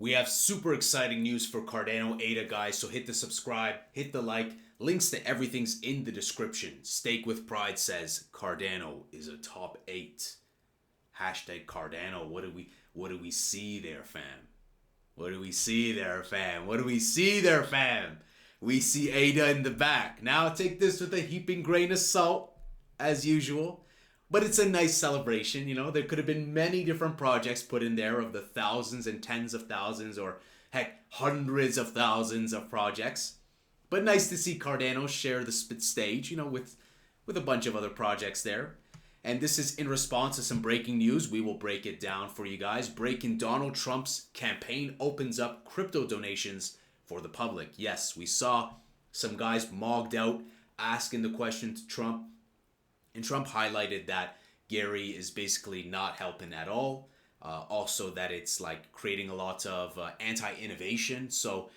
We have super exciting news for Cardano ADA, guys, so hit the subscribe, hit the like. Links to everything's in the description. Stake with Pride says Cardano is a top 8. Hashtag Cardano. What do we see there, fam? What do we see there, fam? What do we see there, fam? We see ADA in the back. Now take this with a heaping grain of salt, as usual. But it's a nice celebration, you know. There could have been many different projects put in there of the thousands and tens of thousands, or heck, hundreds of thousands of projects. But nice to see Cardano share the stage, you know, with a bunch of other projects there. And this is in response to some breaking news. We will break it down for you guys. Breaking: Donald Trump's campaign opens up crypto donations for the public. Yes, we saw some guys mogged out asking the question to Trump. And Trump highlighted that Gary is basically not helping at all. Also that it's like creating a lot of anti-innovation. So,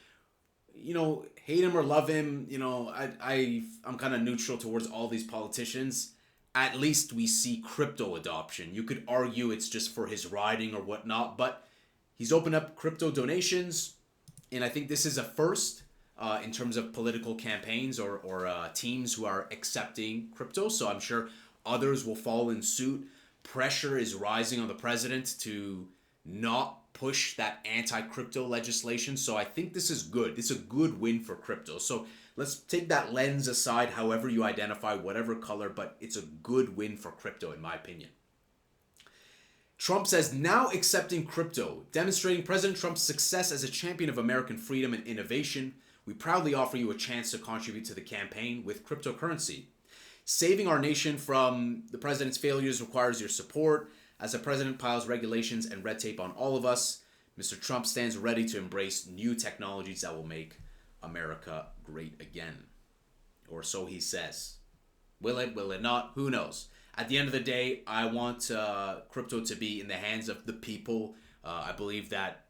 you know, hate him or love him, you know, I'm kind of neutral towards all these politicians. At least we see crypto adoption. You could argue it's just for his riding or whatnot, but he's opened up crypto donations. And I think this is a first in terms of political campaigns or teams who are accepting crypto. So I'm sure others will follow in suit. Pressure is rising on the president to not push that anti-crypto legislation. So I think this is good. It's a good win for crypto. So let's take that lens aside, however you identify, whatever color, but it's a good win for crypto in my opinion. Trump says, now accepting crypto, demonstrating President Trump's success as a champion of American freedom and innovation. We proudly offer you a chance to contribute to the campaign with cryptocurrency. Saving our nation from the president's failures requires your support. As the president piles regulations and red tape on all of us, Mr. Trump stands ready to embrace new technologies that will make America great again. Or so he says. Will it not? Who knows? At the end of the day, I want crypto to be in the hands of the people. I believe that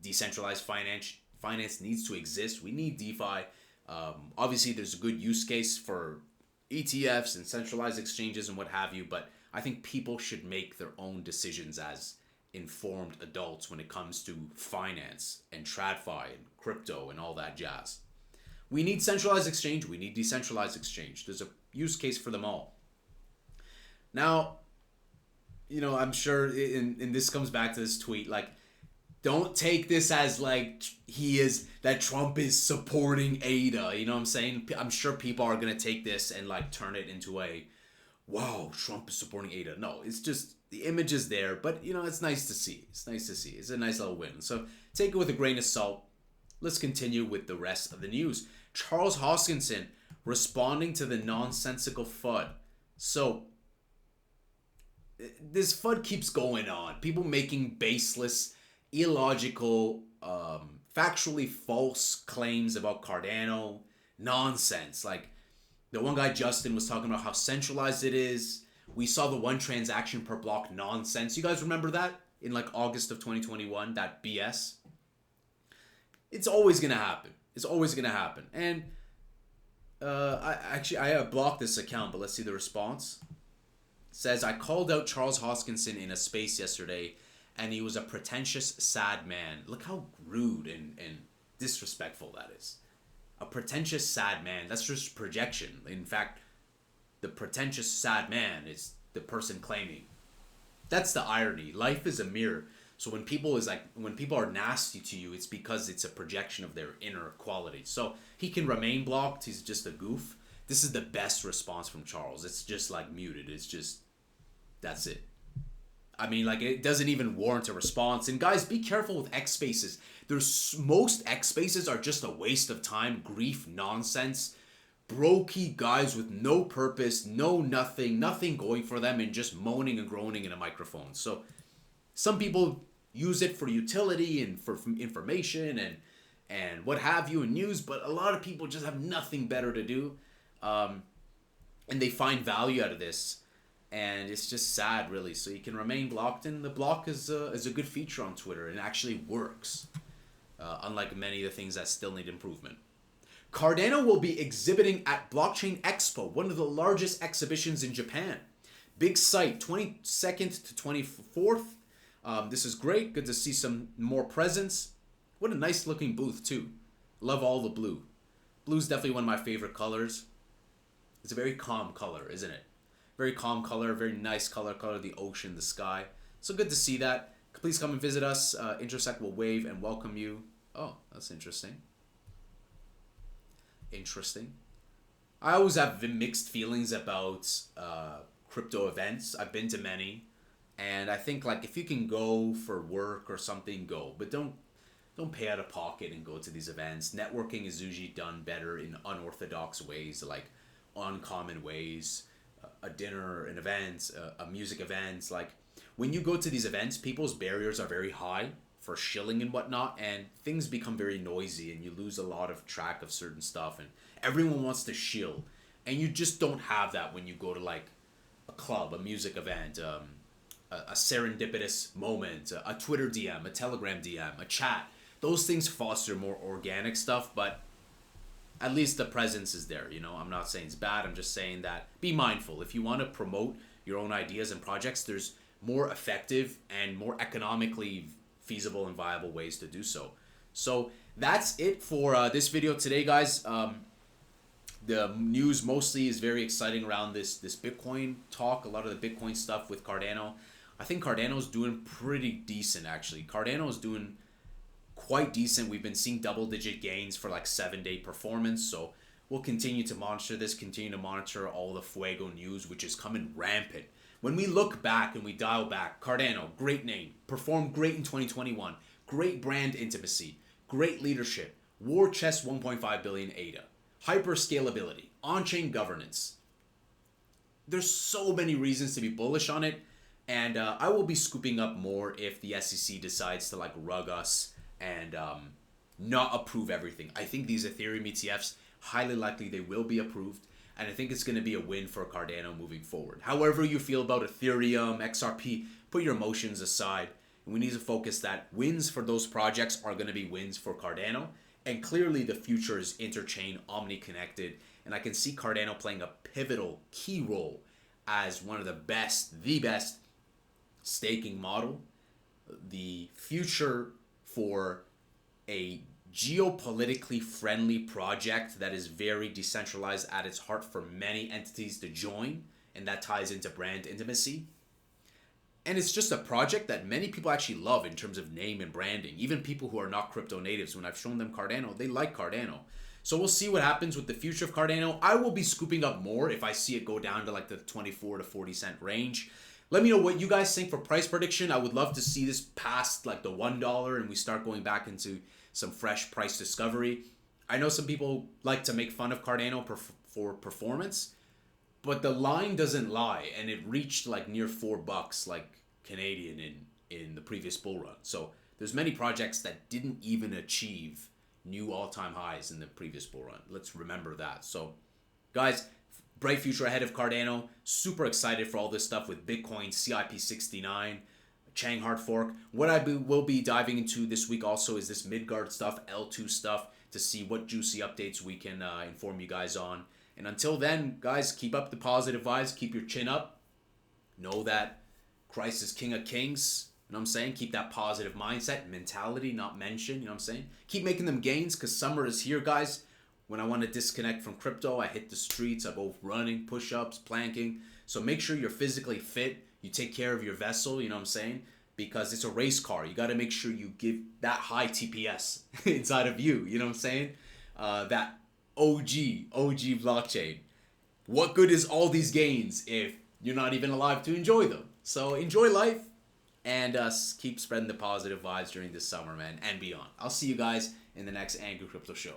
decentralized finance needs to exist. We need DeFi. Obviously, there's a good use case for ETFs and centralized exchanges and what have you, but I think people should make their own decisions as informed adults when it comes to finance and TradFi and crypto and all that jazz. We need centralized exchange. We need decentralized exchange. There's a use case for them all. Now, you know, I'm sure, and this comes back to this tweet, like, don't take this as like that Trump is supporting ADA. You know what I'm saying? I'm sure people are going to take this and like turn it into a, wow, Trump is supporting ADA. No, it's just the image is there, but you know, it's nice to see. It's nice to see. It's a nice little win. So take it with a grain of salt. Let's continue with the rest of the news. Charles Hoskinson responding to the nonsensical FUD. So this FUD keeps going on. People making baseless, illogical, factually false claims about Cardano. Nonsense. Like the one guy, Justin, was talking about how centralized it is. We saw the one transaction per block nonsense. You guys remember that in like August of 2021, that BS? It's always going to happen. It's always going to happen. And I have blocked this account, but let's see the response. It says, I called out Charles Hoskinson in a space yesterday, and he was a pretentious, sad man. Look how rude and disrespectful that is. A pretentious, sad man. That's just projection. In fact, the pretentious, sad man is the person claiming. That's the irony. Life is a mirror. So when people are nasty to you, it's because it's a projection of their inner quality. So he can remain blocked. He's just a goof. This is the best response from Charles. It's just like muted. It's just, that's it. I mean, like, it doesn't even warrant a response. And guys, be careful with X spaces. Most X spaces are just a waste of time, grief, nonsense, brokey guys with no purpose, nothing going for them, and just moaning and groaning in a microphone. So some people use it for utility and for information and what have you, and news, but a lot of people just have nothing better to do, and they find value out of this. And it's just sad, really. So you can remain blocked, and the block is a good feature on Twitter, and it actually works, unlike many of the things that still need improvement. Cardano will be exhibiting at Blockchain Expo, one of the largest exhibitions in Japan. Big site, 22nd to 24th. This is great. Good to see some more presence. What a nice looking booth too. Love all the blue. Blue's definitely one of my favorite colors. It's a very calm color, isn't it? Very calm color, very nice color of the ocean, the sky. So good to see that. Please come and visit us. Intersect will wave and welcome you. Oh, that's interesting. Interesting. I always have mixed feelings about crypto events. I've been to many, and I think like if you can go for work or something, go. But don't pay out of pocket and go to these events. Networking is usually done better in unorthodox ways, like uncommon ways. A dinner, an event, a music event. Like when you go to these events, people's barriers are very high for shilling and whatnot, and things become very noisy, and you lose a lot of track of certain stuff, and everyone wants to shill, and you just don't have that when you go to like a club, a music event, a serendipitous moment, a Twitter DM, a Telegram DM, a chat. Those things foster more organic stuff, but at least the presence is there. I'm not saying it's bad. I'm just saying that be mindful. If you want to promote your own ideas and projects, there's more effective and more economically feasible and viable ways to do so. So that's it for this video today, guys. The news mostly is very exciting around this Bitcoin talk, a lot of the Bitcoin stuff with Cardano. I think Cardano's doing pretty decent, actually. Cardano's doing quite decent. We've been seeing double-digit gains for like 7-day performance, so we'll continue to monitor this, continue to monitor all the Fuego news, which is coming rampant. When we look back and we dial back, Cardano, great name, performed great in 2021, great brand intimacy, great leadership, war chest 1.5 billion ADA, hyper scalability, on-chain governance. There's so many reasons to be bullish on it, and I will be scooping up more if the SEC decides to like rug us and not approve everything. I think these Ethereum ETFs, highly likely they will be approved, and I think it's going to be a win for Cardano moving forward. However you feel about Ethereum, XRP, put your emotions aside, and we need to focus that wins for those projects are going to be wins for Cardano, and clearly the future is interchain, omni-connected, and I can see Cardano playing a pivotal, key role as one of the best staking model. The future for a geopolitically friendly project that is very decentralized at its heart for many entities to join, and that ties into brand intimacy. And it's just a project that many people actually love in terms of name and branding. Even people who are not crypto natives, when I've shown them Cardano, they like Cardano. So we'll see what happens with the future of Cardano. I will be scooping up more if I see it go down to like the 24 to 40 cent range. Let me know what you guys think for price prediction. I would love to see this past like the $1 and we start going back into some fresh price discovery. I know some people like to make fun of Cardano for performance, but the line doesn't lie, and it reached like near $4 like Canadian in the previous bull run. So there's many projects that didn't even achieve new all-time highs in the previous bull run. Let's remember that. So guys, bright future ahead of Cardano. Super excited for all this stuff with Bitcoin, CIP69, Chang hard fork. What I will be diving into this week also is this Midgard stuff, L2 stuff, to see what juicy updates we can inform you guys on. And until then, guys, keep up the positive vibes. Keep your chin up. Know that Christ is King of Kings. You know what I'm saying? Keep that positive mindset, mentality, not mention. You know what I'm saying? Keep making them gains, because summer is here, guys. When I want to disconnect from crypto, I hit the streets. I go running, push-ups, planking. So make sure you're physically fit. You take care of your vessel, you know what I'm saying? Because it's a race car. You got to make sure you give that high TPS inside of you. You know what I'm saying? That OG blockchain. What good is all these gains if you're not even alive to enjoy them? So enjoy life and keep spreading the positive vibes during this summer, man, and beyond. I'll see you guys in the next Angry Crypto Show.